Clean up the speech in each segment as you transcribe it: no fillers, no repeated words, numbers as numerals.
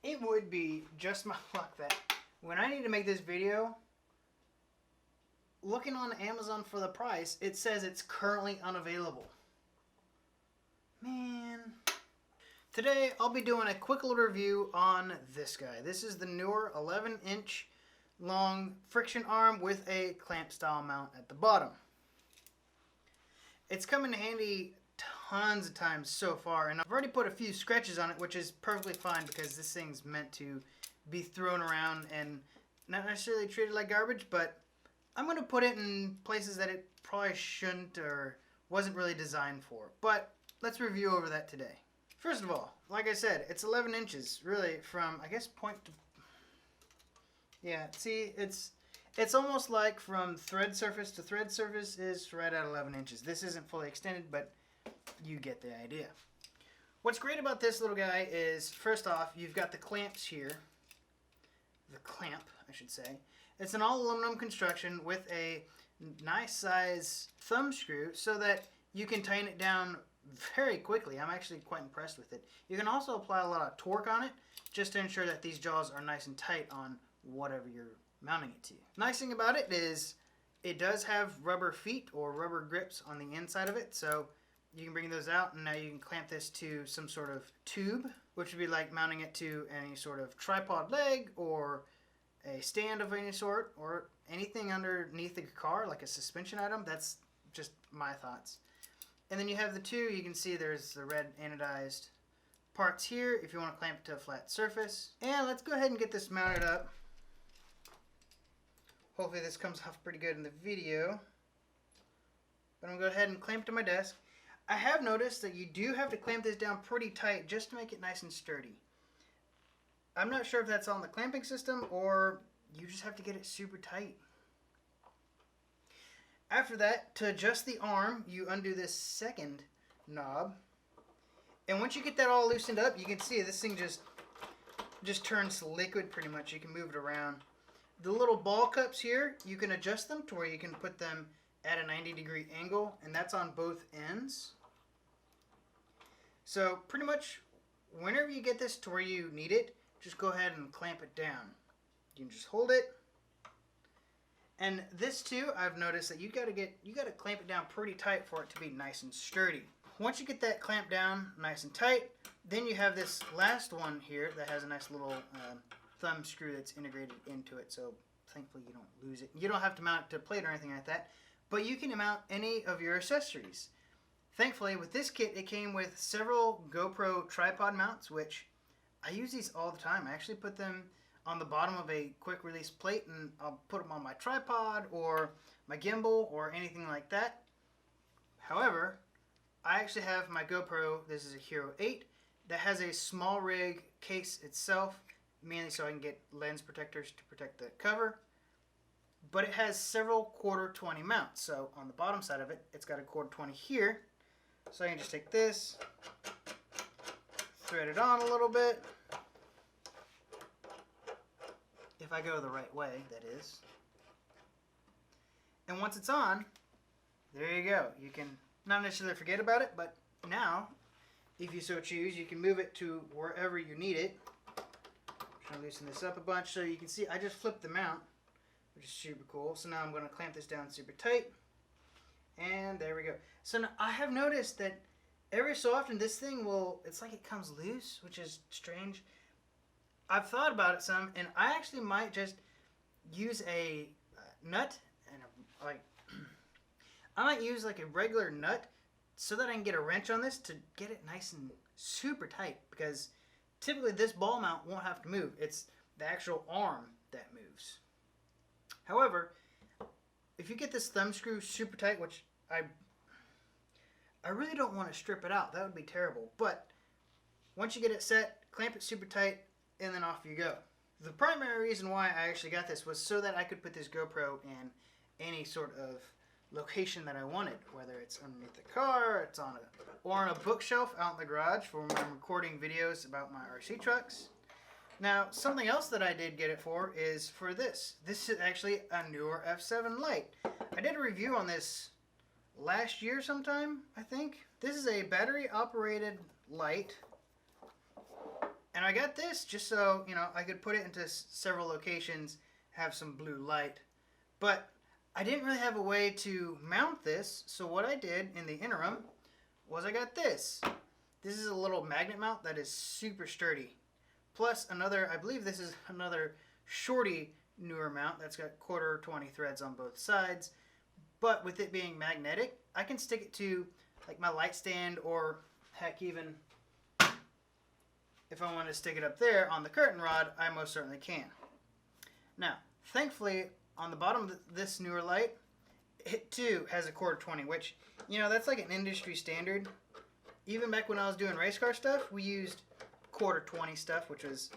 It would be just my luck that when I need to make this video, looking on Amazon for the price, it says it's currently unavailable. Man. Today, I'll be doing a quick little review on this guy. This is the Neewer 11-inch long friction arm with a clamp style mount at the bottom. It's come in handy tons of times so far, and I've already put a few scratches on it, which is perfectly fine because this thing's meant to be thrown around and not necessarily treated like garbage, but I'm going to put it in places that it probably shouldn't or wasn't really designed for. But let's review over that today. First of all, like I said, it's 11 inches, really, from, I guess, point to... Yeah, see, it's almost like from thread surface to thread surface is right at 11 inches. This isn't fully extended, but you get the idea. What's great about this little guy is, first off, you've got the clamps here. The clamp, I should say. It's an all aluminum construction with a nice size thumb screw so that you can tighten it down very quickly. I'm actually quite impressed with it. You can also apply a lot of torque on it just to ensure that these jaws are nice and tight on whatever you're mounting it to. Nice thing about it is it does have rubber feet or rubber grips on the inside of it, so you can bring those out and now you can clamp this to some sort of tube, which would be like mounting it to any sort of tripod leg or a stand of any sort or anything underneath the car like a suspension item. That's just my thoughts. And then you have the two, you can see there's the red anodized parts here if you want to clamp it to a flat surface. And let's go ahead and get this mounted up. Hopefully this comes off pretty good in the video. But I'm going to go ahead and clamp it to my desk. I have noticed that you do have to clamp this down pretty tight just to make it nice and sturdy. I'm not sure if that's on the clamping system or you just have to get it super tight. After that, to adjust the arm, you undo this second knob. And once you get that all loosened up, you can see this thing just turns to liquid pretty much. You can move it around. The little ball cups here, you can adjust them to where you can put them at a 90-degree angle, and that's on both ends. So pretty much whenever you get this to where you need it, just go ahead and clamp it down. You can just hold it. And this too, I've noticed that you gotta clamp it down pretty tight for it to be nice and sturdy. Once you get that clamp down nice and tight, then you have this last one here that has a nice little thumb screw that's integrated into it, so thankfully you don't lose it. You don't have to mount it to a plate or anything like that, but you can mount any of your accessories. Thankfully, with this kit, it came with several GoPro tripod mounts, which I use these all the time. I actually put them on the bottom of a quick release plate and I'll put them on my tripod or my gimbal or anything like that. However, I actually have my GoPro, this is a Hero 8, that has a small rig case itself, mainly so I can get lens protectors to protect the cover. But it has several quarter 20 mounts. So on the bottom side of it, it's got a quarter 20 here. So I can just take this, thread it on a little bit. If I go the right way, that is. And once it's on, there you go. You can not necessarily forget about it, but now, if you so choose, you can move it to wherever you need it. I'm trying to loosen this up a bunch so you can see I just flipped the mount, which is super cool. So now I'm going to clamp this down super tight. And there we go. So now I have noticed that every so often this thing will, it's like it comes loose, which is strange. I've thought about it some, and I actually might just use a nut and I might use like a regular nut so that I can get a wrench on this to get it nice and super tight, because typically this ball mount won't have to move. It's the actual arm that moves. However, if you get this thumb screw super tight, which I really don't want to strip it out, that would be terrible, but once you get it set, clamp it super tight, and then off you go. The primary reason why I actually got this was so that I could put this GoPro in any sort of location that I wanted, whether it's underneath the car, it's on or on a bookshelf out in the garage for when I'm recording videos about my RC trucks. Now, something else that I did get it for is for this. This is actually a Neewer F7 light. I did a review on this last year sometime, I think. This is a battery operated light And I got this just so, I could put it into several locations, have some blue light. But I didn't really have a way to mount this, so what I did in the interim was I got this. This is a little magnet mount that is super sturdy. Plus another, I believe this is another shorty Neewer mount that's got 1/4 20 threads on both sides. But with it being magnetic, I can stick it to like my light stand, or heck, even if I want to stick it up there on the curtain rod, I most certainly can. Now, thankfully, on the bottom of this Neewer light, it too has a 1/4 20, which, that's like an industry standard. Even back when I was doing race car stuff, we used 1/4 20 stuff, which was,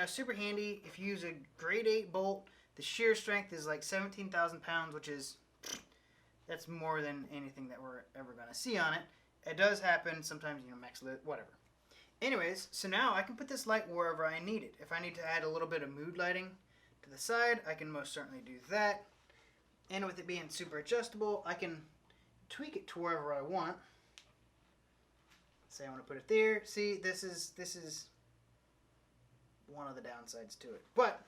super handy. If you use a grade 8 bolt, the shear strength is like 17,000 pounds, which is, that's more than anything that we're ever going to see on it. It does happen sometimes, max lit, whatever. Anyways, so now I can put this light wherever I need it. If I need to add a little bit of mood lighting to the side, I can most certainly do that. And with it being super adjustable, I can tweak it to wherever I want. Say I want to put it there. See, this is one of the downsides to it. But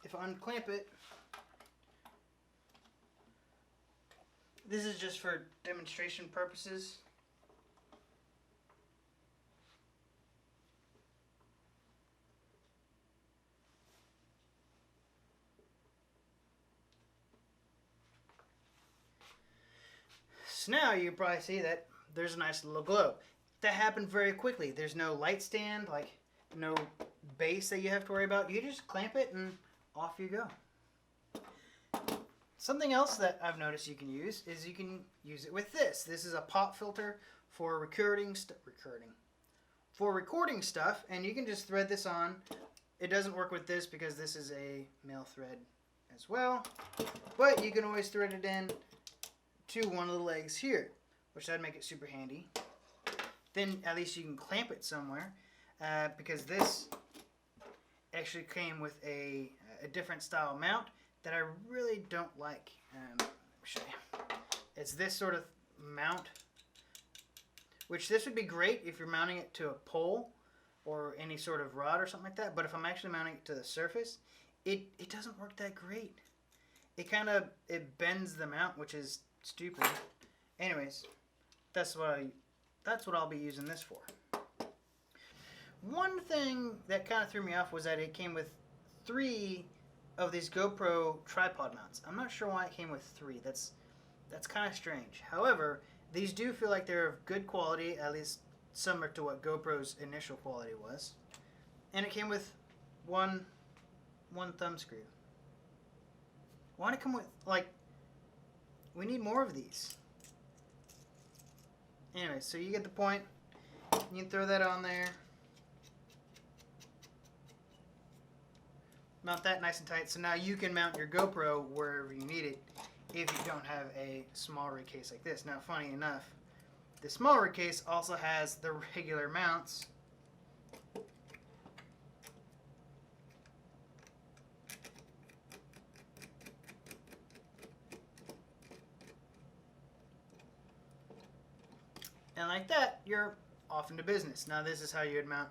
if I unclamp it, this is just for demonstration purposes. So now you probably see that there's a nice little glow. That happened very quickly. There's no light stand, like no base that you have to worry about. You just clamp it and off you go. Something else that I've noticed you can use is you can use it with this. This is a pop filter for recording stuff, and you can just thread this on. It doesn't work with this because this is a male thread as well, but you can always thread it in to one of the legs here, which that'd make it super handy. Then at least you can clamp it somewhere, because this actually came with a different style mount that I really don't like. Let me show you. It's this sort of mount, which this would be great if you're mounting it to a pole or any sort of rod or something like that, but if I'm actually mounting it to the surface, it doesn't work that great. It bends the mount, which is stupid. Anyways, that's what I'll be using this for. One thing that kind of threw me off was that it came with 3 of these GoPro tripod mounts. I'm not sure why it came with 3. That's kind of strange. However, these do feel like they're of good quality, at least similar to what GoPro's initial quality was. And it came with one thumb screw. Why did it come with, like, we need more of these. Anyway, so you get the point. You can throw that on there. Mount that nice and tight. So now you can mount your GoPro wherever you need it if you don't have a small rig case like this. Now, funny enough, the small rig case also has the regular mounts. And like that, you're off into business. Now this is how you would mount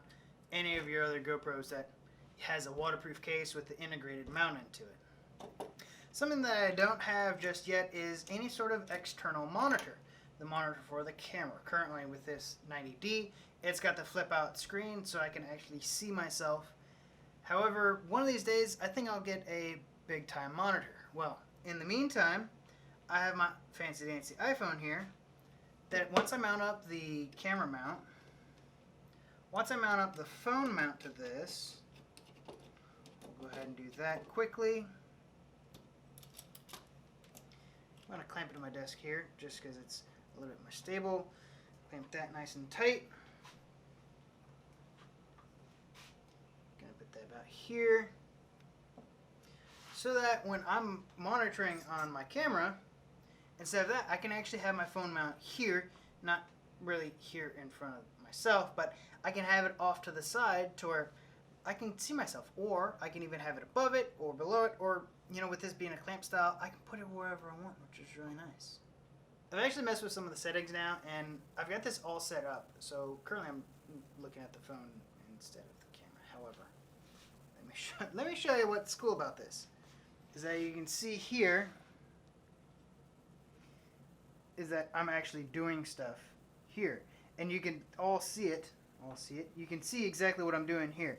any of your other GoPros that has a waterproof case with the integrated mount into it. Something that I don't have just yet is any sort of external monitor. The monitor for the camera. Currently with this 90D, it's got the flip out screen so I can actually see myself. However, one of these days, I think I'll get a big time monitor. Well, in the meantime, I have my fancy dancy iPhone here that once I mount up the camera mount, once I mount up the phone mount to this, we'll go ahead and do that quickly. I'm going to clamp it to my desk here just because it's a little bit more stable. Clamp that nice and tight. Going to put that about here so that when I'm monitoring on my camera, instead of that, I can actually have my phone mount here, not really here in front of myself, but I can have it off to the side to where I can see myself, or I can even have it above it or below it, or, you know, with this being a clamp style, I can put it wherever I want, which is really nice. I've actually messed with some of the settings now, and I've got this all set up. So currently I'm looking at the phone instead of the camera. However, let me show you what's cool about this. Is that you can see here is that I'm actually doing stuff here, and you can all see it. You can see exactly what I'm doing here.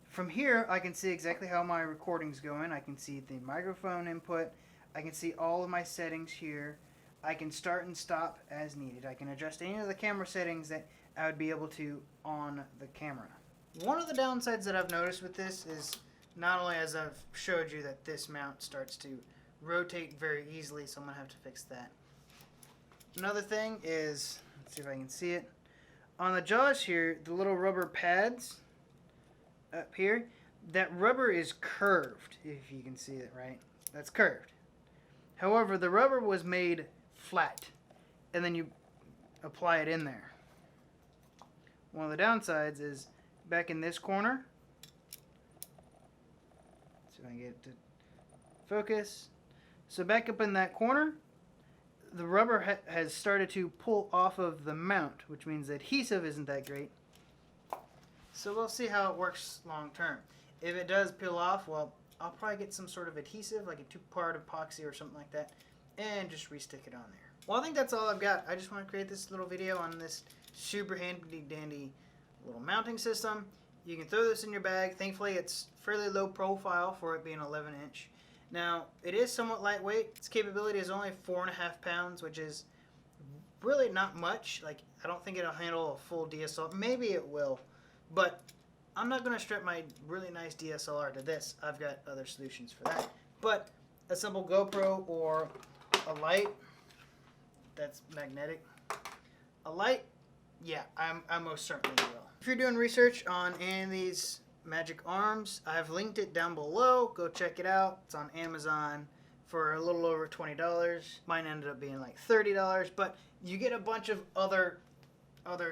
From here, I can see exactly how my recording's going. I can see the microphone input. I can see all of my settings here. I can start and stop as needed. I can adjust any of the camera settings that I would be able to on the camera. One of the downsides that I've noticed with this is not only as I've showed you that this mount starts to rotate very easily, so I'm going to have to fix that. Another thing is, let's see if I can see it. On the jaws here, the little rubber pads up here, that rubber is curved, if you can see it right. That's curved. However, the rubber was made flat, and then you apply it in there. One of the downsides is back in this corner. Let's see if I can get it to focus. So back up in that corner, the rubber has started to pull off of the mount, which means the adhesive isn't that great. So we'll see how it works long term. If it does peel off, well, I'll probably get some sort of adhesive, like a 2-part epoxy or something like that, and just re-stick it on there. Well, I think that's all I've got. I just want to create this little video on this super handy dandy little mounting system. You can throw this in your bag. Thankfully, it's fairly low profile for it being 11-inch. Now, it is somewhat lightweight. Its capability is only 4.5 pounds, which is really not much. Like, I don't think it'll handle a full DSLR. Maybe it will, but I'm not going to strap my really nice DSLR to this. I've got other solutions for that. But a simple GoPro or a light that's magnetic. A light, yeah, I most certainly will. If you're doing research on any of these magic arms, I've linked it down below. Go check it out. It's on Amazon for a little over $20. Mine ended up being like $30, but you get a bunch of other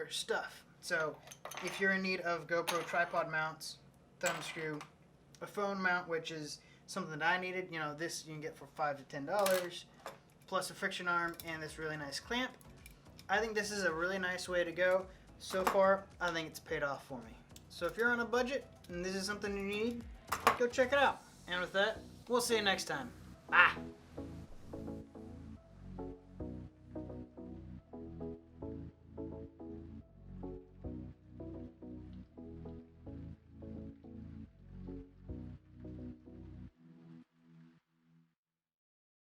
stuff. So if you're in need of GoPro tripod mounts, thumb screw, a phone mount, which is something that I needed, you know, this you can get for $5 to $10, plus a friction arm and this really nice clamp. I think this is a really nice way to go. So far, I think it's paid off for me. So if you're on a budget and this is something you need, go check it out. And with that, we'll see you next time. Bye.